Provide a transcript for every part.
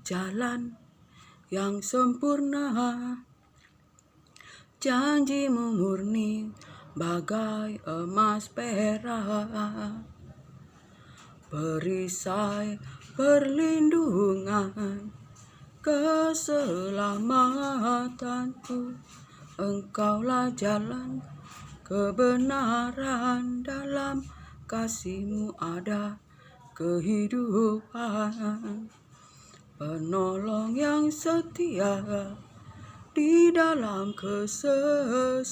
jalan yang sempurna. Janjimu murni bagai emas perak, perisai perlindungan keselamatanku. Engkaulah jalan kebenaran, dalam kasih-Mu ada kehidupan. Penolong yang setia di dalam kesesakan,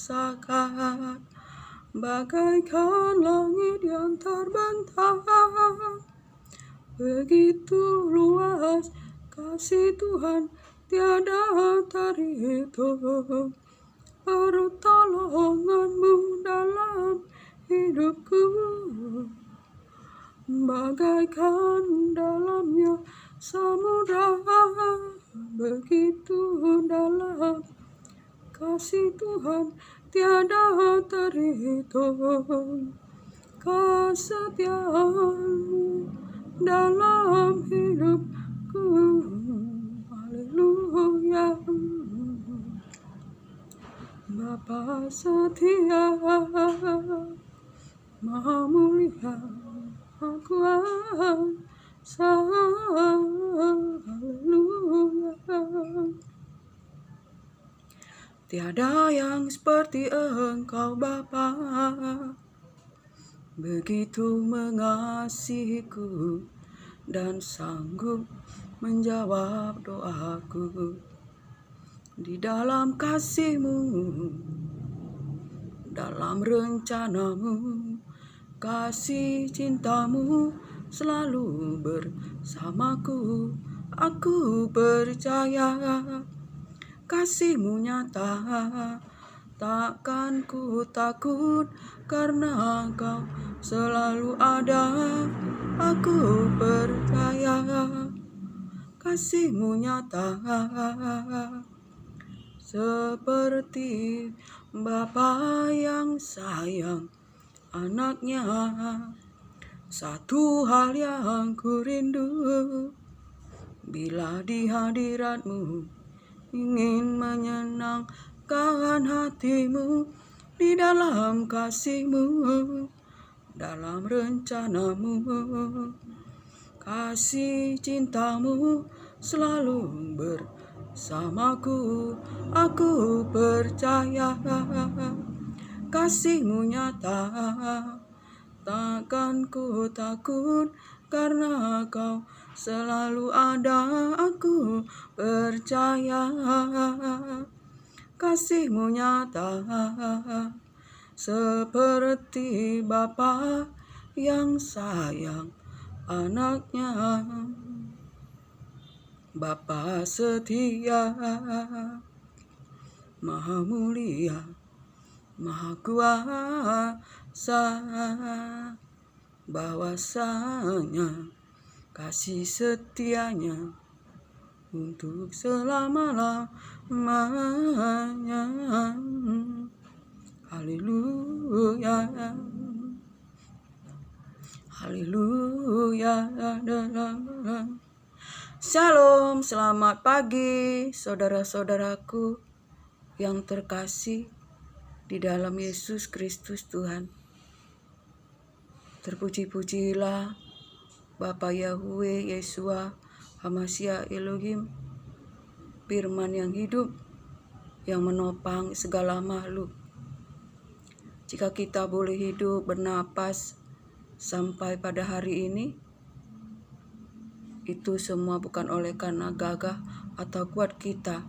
bagaikan langit yang terbentang. Begitu luas kasih Tuhan, tiada terhitung. Pertolongan-Mu dalam hidupku, bagaikan dalamnya samudra. Begitu dalam kasih Tuhan, tiada terhitung. Kesetiaan-Mu dalam hidupku, haleluya. Bapa setia, Maha mulia, Maha kuasa, haleluya. Tiada yang seperti Engkau Bapa, begitu mengasihiku dan sanggup menjawab doaku. Di dalam kasih-Mu, dalam rencana-Mu, kasih cinta-Mu selalu bersamaku. Aku percaya kasih-Mu nyata, takkan ku takut karena Kau selalu ada. Aku percaya kasih-Mu nyata, seperti Bapa yang sayang anaknya. Satu hal yang ku rindu, bila di hadirat-Mu, ingin menyenangkan hati-Mu. Di dalam kasih-Mu, dalam rencana-Mu, kasih cinta-Mu selalu bersamaku. Aku percaya kasih-Mu nyata, takkan ku takut karena Kau selalu ada. Aku percaya kasih-Mu nyata, seperti Bapa yang sayang anaknya. Bapa setia, Maha mulia, Maha kuasa, bahwasanya kasih setianya untuk selama-lamanya. Haleluya, haleluya. Shalom, selamat pagi saudara-saudaraku yang terkasih di dalam Yesus Kristus Tuhan. Terpuji-pujilah Bapa Yahweh, Yeshua, Hamasya Elohim, firman yang hidup, yang menopang segala makhluk. Jika kita boleh hidup bernapas sampai pada hari ini, itu semua bukan oleh karena gagah atau kuat kita,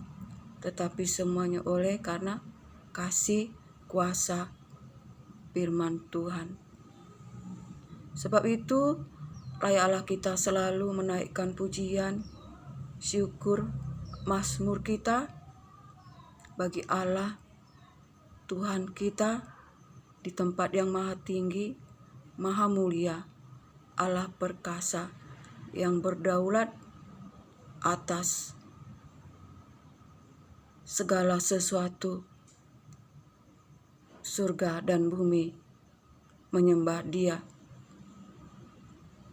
tetapi semuanya oleh karena kasih kuasa firman Tuhan. Sebab itu, layaklah kita selalu menaikkan pujian, syukur, mazmur kita bagi Allah, Tuhan kita, di tempat yang maha tinggi, maha mulia, Allah perkasa, yang berdaulat atas segala sesuatu, surga dan bumi, menyembah Dia.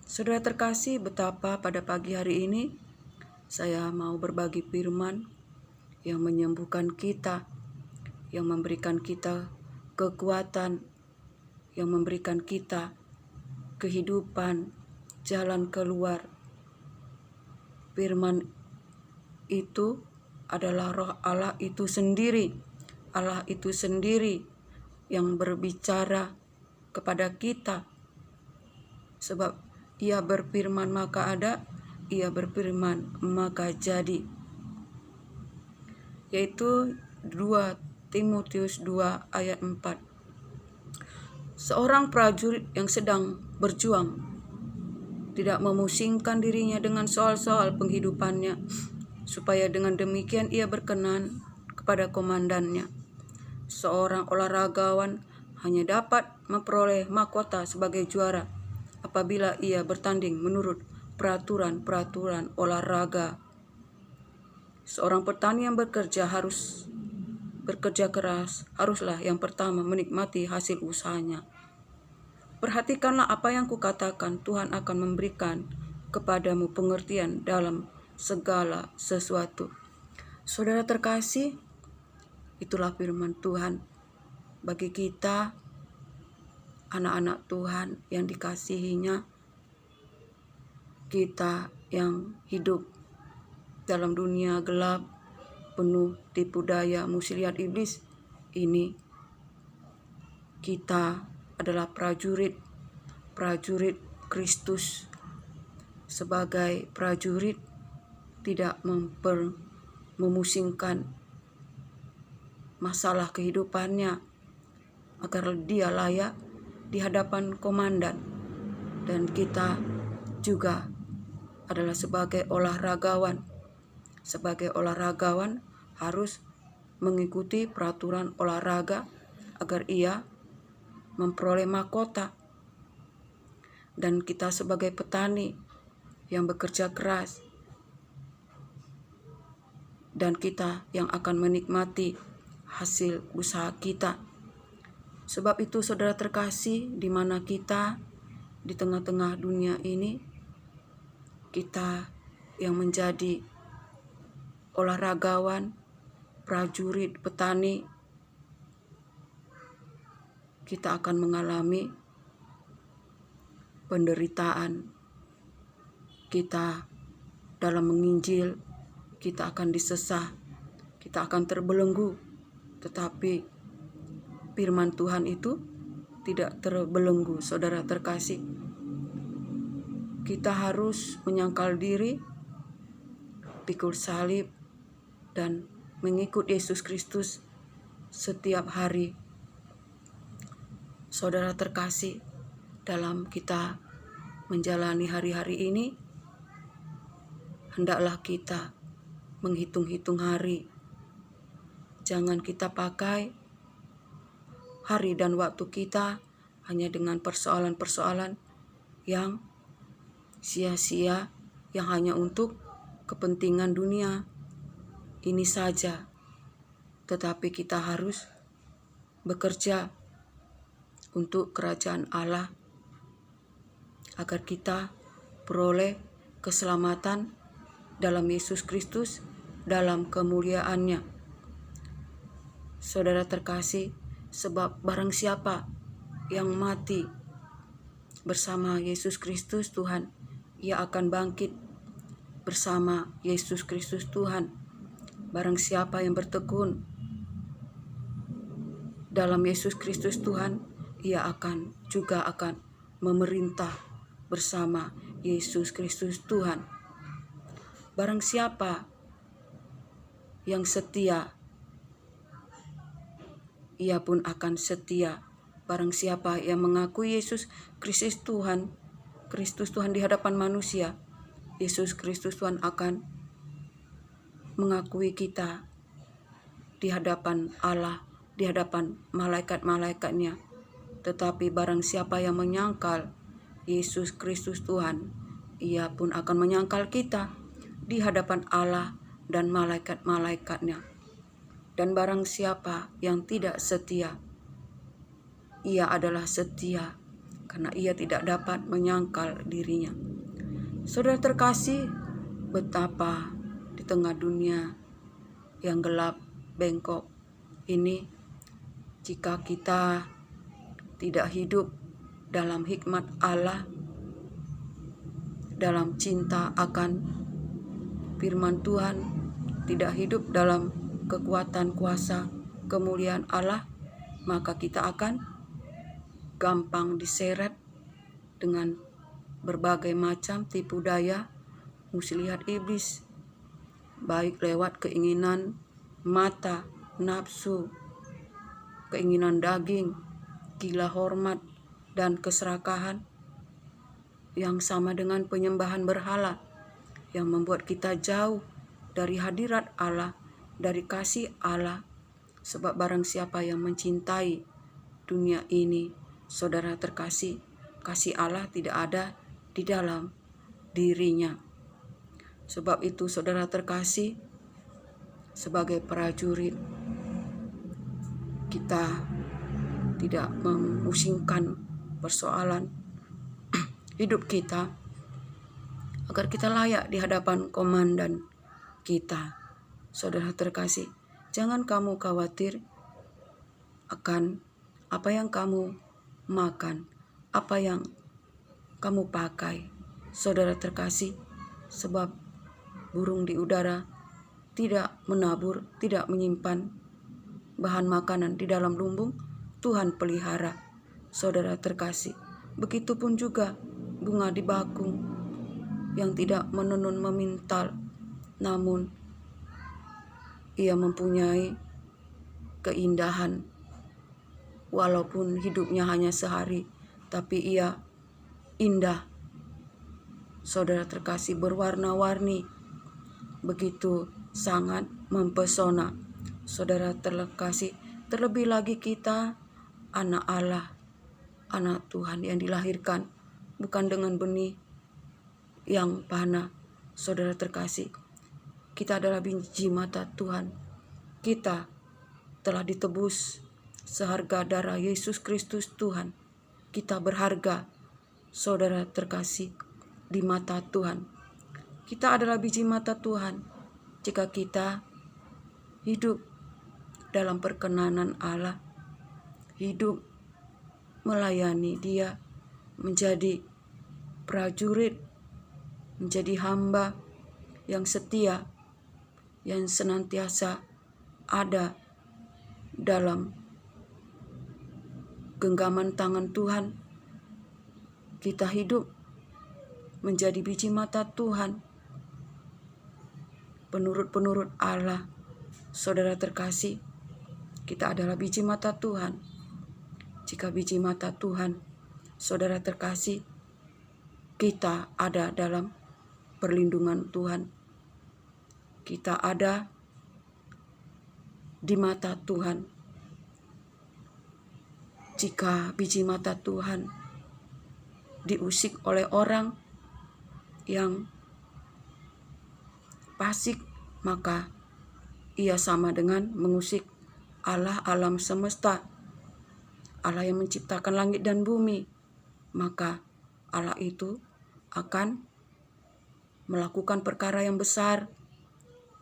Saudara terkasih, betapa pada pagi hari ini saya mau berbagi firman yang menyembuhkan kita, yang memberikan kita kekuatan, yang memberikan kita kehidupan, jalan keluar. Firman itu adalah roh Allah itu sendiri. Allah itu sendiri yang berbicara kepada kita. Sebab Ia berfirman maka ada, Ia berfirman maka jadi. Yaitu 2 Timotius 2 ayat 4. Seorang prajurit yang sedang berjuang tidak memusingkan dirinya dengan soal-soal penghidupannya, supaya dengan demikian ia berkenan kepada komandannya. Seorang olahragawan hanya dapat memperoleh mahkota sebagai juara apabila ia bertanding menurut peraturan-peraturan olahraga. Seorang petani yang bekerja keras haruslah yang pertama menikmati hasil usahanya. Perhatikanlah apa yang kukatakan, Tuhan akan memberikan kepadamu pengertian dalam segala sesuatu. Saudara terkasih, itulah firman Tuhan bagi kita, anak-anak Tuhan yang dikasihinya, kita yang hidup dalam dunia gelap, penuh tipu daya muslihat iblis ini. Kita adalah prajurit Kristus. Sebagai prajurit tidak memusingkan masalah kehidupannya agar dia layak di hadapan komandan. Dan kita juga adalah sebagai olahragawan. Sebagai olahragawan harus mengikuti peraturan olahraga agar ia memperoleh mahkota. Dan kita sebagai petani yang bekerja keras, dan kita yang akan menikmati hasil usaha kita. Sebab itu saudara terkasih, di mana kita di tengah-tengah dunia ini, kita yang menjadi olahragawan, prajurit, petani, kita akan mengalami penderitaan. Kita dalam menginjil, kita akan disesah, kita akan terbelenggu. Tetapi firman Tuhan itu tidak terbelenggu, saudara terkasih. Kita harus menyangkal diri, pikul salib, dan mengikut Yesus Kristus setiap hari. Saudara terkasih, dalam kita menjalani hari-hari ini, hendaklah kita menghitung-hitung hari. Jangan kita pakai hari dan waktu kita hanya dengan persoalan-persoalan yang sia-sia, yang hanya untuk kepentingan dunia ini saja. Tetapi kita harus bekerja untuk kerajaan Allah agar kita peroleh keselamatan dalam Yesus Kristus, dalam kemuliaannya. Saudara terkasih, sebab barang siapa yang mati bersama Yesus Kristus Tuhan, ia akan bangkit bersama Yesus Kristus Tuhan. Barang siapa yang bertekun dalam Yesus Kristus Tuhan, ia juga akan memerintah bersama Yesus Kristus Tuhan. Barang siapa yang setia, ia pun akan setia. Barang siapa yang mengakui Yesus Kristus Tuhan di hadapan manusia, Yesus Kristus Tuhan akan mengakui kita di hadapan Allah, di hadapan malaikat-malaikatnya. Tetapi barang siapa yang menyangkal Yesus Kristus Tuhan, ia pun akan menyangkal kita di hadapan Allah dan malaikat-malaikatnya. Dan barang siapa yang tidak setia, ia adalah setia karena ia tidak dapat menyangkal dirinya. Saudara terkasih, betapa tengah dunia yang gelap, bengkok ini, jika kita tidak hidup dalam hikmat Allah, dalam cinta akan firman Tuhan, tidak hidup dalam kekuatan kuasa kemuliaan Allah, maka kita akan gampang diseret dengan berbagai macam tipu daya muslihat iblis, baik lewat keinginan mata, nafsu, keinginan daging, gila hormat, dan keserakahan yang sama dengan penyembahan berhala yang membuat kita jauh dari hadirat Allah, dari kasih Allah. Sebab barang siapa yang mencintai dunia ini, saudara terkasih, kasih Allah tidak ada di dalam dirinya. Sebab itu saudara terkasih, sebagai prajurit, kita tidak memusingkan persoalan hidup kita agar kita layak di hadapan komandan kita. Saudara terkasih, jangan kamu khawatir akan apa yang kamu makan, apa yang kamu pakai. Saudara terkasih, sebab burung di udara tidak menabur, tidak menyimpan bahan makanan di dalam lumbung, Tuhan pelihara. Saudara terkasih, begitupun juga bunga di bakung yang tidak menenun memintal, namun ia mempunyai keindahan. Walaupun hidupnya hanya sehari, tapi ia indah. Saudara terkasih, berwarna-warni, begitu sangat mempesona. Saudara terkasih, terlebih lagi kita anak Allah, anak Tuhan yang dilahirkan bukan dengan benih yang panah. Saudara terkasih, kita adalah biji mata Tuhan. Kita telah ditebus seharga darah Yesus Kristus Tuhan. Kita berharga, saudara terkasih, di mata Tuhan. Kita adalah biji mata Tuhan jika kita hidup dalam perkenanan Allah, hidup melayani Dia, menjadi prajurit, menjadi hamba yang setia, yang senantiasa ada dalam genggaman tangan Tuhan. Kita hidup menjadi biji mata Tuhan, penurut-penurut Allah. Saudara terkasih, kita adalah biji mata Tuhan. Jika biji mata Tuhan, saudara terkasih, kita ada dalam perlindungan Tuhan. Kita ada di mata Tuhan. Jika biji mata Tuhan diusik oleh orang yang fasik, maka ia sama dengan mengusik Allah alam semesta, Allah yang menciptakan langit dan bumi. Maka Allah itu akan melakukan perkara yang besar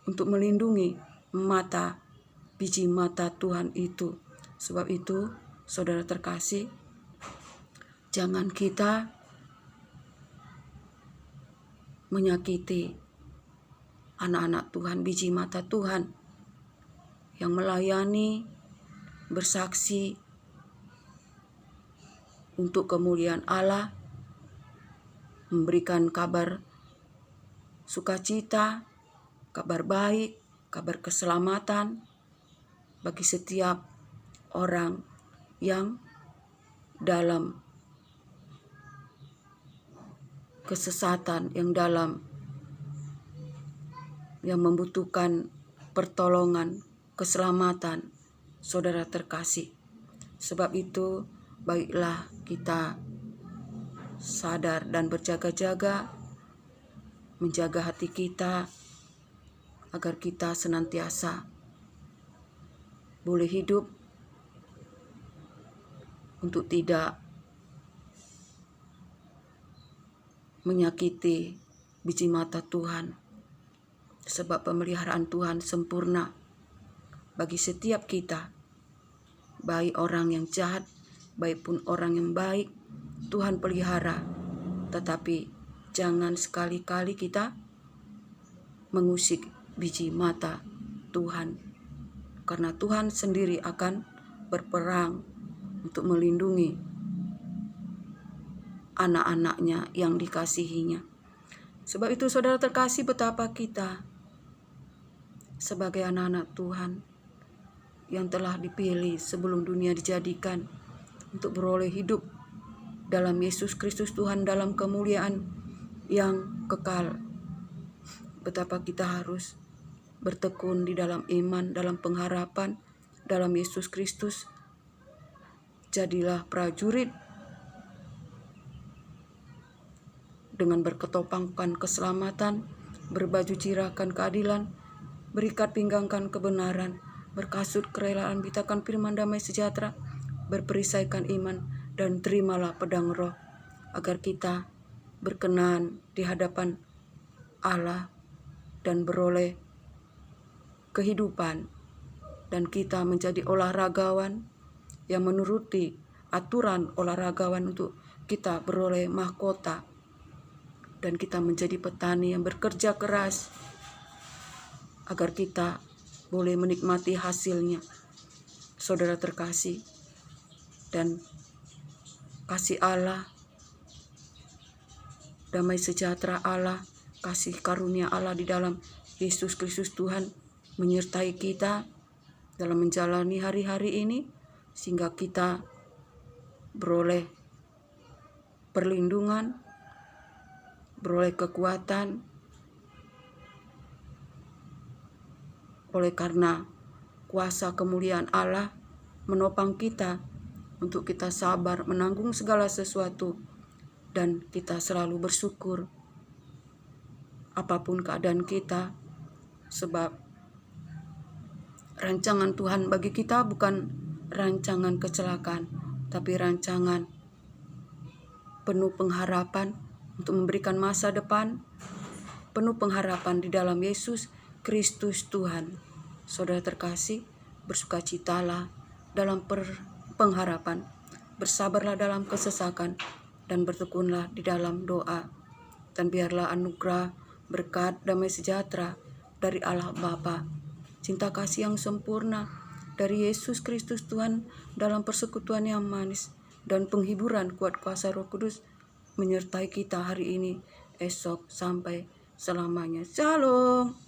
untuk melindungi mata, biji mata Tuhan itu. Sebab itu, saudara terkasih, jangan kita menyakiti anak-anak Tuhan, biji mata Tuhan yang melayani, bersaksi untuk kemuliaan Allah, memberikan kabar sukacita, kabar baik, kabar keselamatan bagi setiap orang yang dalam kesesatan, yang membutuhkan pertolongan, keselamatan, saudara terkasih. Sebab itu, baiklah kita sadar dan berjaga-jaga, menjaga hati kita, agar kita senantiasa boleh hidup untuk tidak menyakiti biji mata Tuhan, sebab pemeliharaan Tuhan sempurna bagi setiap kita, baik orang yang jahat, baik pun orang yang baik, Tuhan pelihara. Tetapi jangan sekali-kali kita mengusik biji mata Tuhan, karena Tuhan sendiri akan berperang untuk melindungi anak-anaknya yang dikasihinya. Sebab itu saudara terkasih, betapa kita sebagai anak-anak Tuhan yang telah dipilih sebelum dunia dijadikan untuk beroleh hidup dalam Yesus Kristus Tuhan, dalam kemuliaan yang kekal. Betapa kita harus bertekun di dalam iman, dalam pengharapan, dalam Yesus Kristus. Jadilah prajurit dengan berketopangkan keselamatan, berbaju cirakan keadilan, berikat pinggangkan kebenaran, berkasut kerelaan, bitakan firman damai sejahtera, berperisaikan iman, dan terimalah pedang roh, agar kita berkenan di hadapan Allah dan beroleh kehidupan, dan kita menjadi olahragawan yang menuruti aturan olahragawan untuk kita beroleh mahkota, dan kita menjadi petani yang bekerja keras agar kita boleh menikmati hasilnya. Saudara terkasih, dan kasih Allah, damai sejahtera Allah, kasih karunia Allah di dalam Yesus Kristus Tuhan menyertai kita dalam menjalani hari-hari ini, sehingga kita beroleh perlindungan, beroleh kekuatan, oleh karena kuasa kemuliaan Allah menopang kita untuk kita sabar menanggung segala sesuatu, dan kita selalu bersyukur apapun keadaan kita, sebab rancangan Tuhan bagi kita bukan rancangan kecelakaan, tapi rancangan penuh pengharapan untuk memberikan masa depan penuh pengharapan di dalam Yesus Kristus Tuhan. Saudara terkasih, bersukacitalah dalam pengharapan, bersabarlah dalam kesesakan, dan bertekunlah di dalam doa. Dan biarlah anugerah, berkat, damai sejahtera dari Allah Bapa, cinta kasih yang sempurna dari Yesus Kristus Tuhan dalam persekutuan yang manis, dan penghiburan kuat kuasa Roh Kudus menyertai kita hari ini, esok, sampai selamanya. Shalom.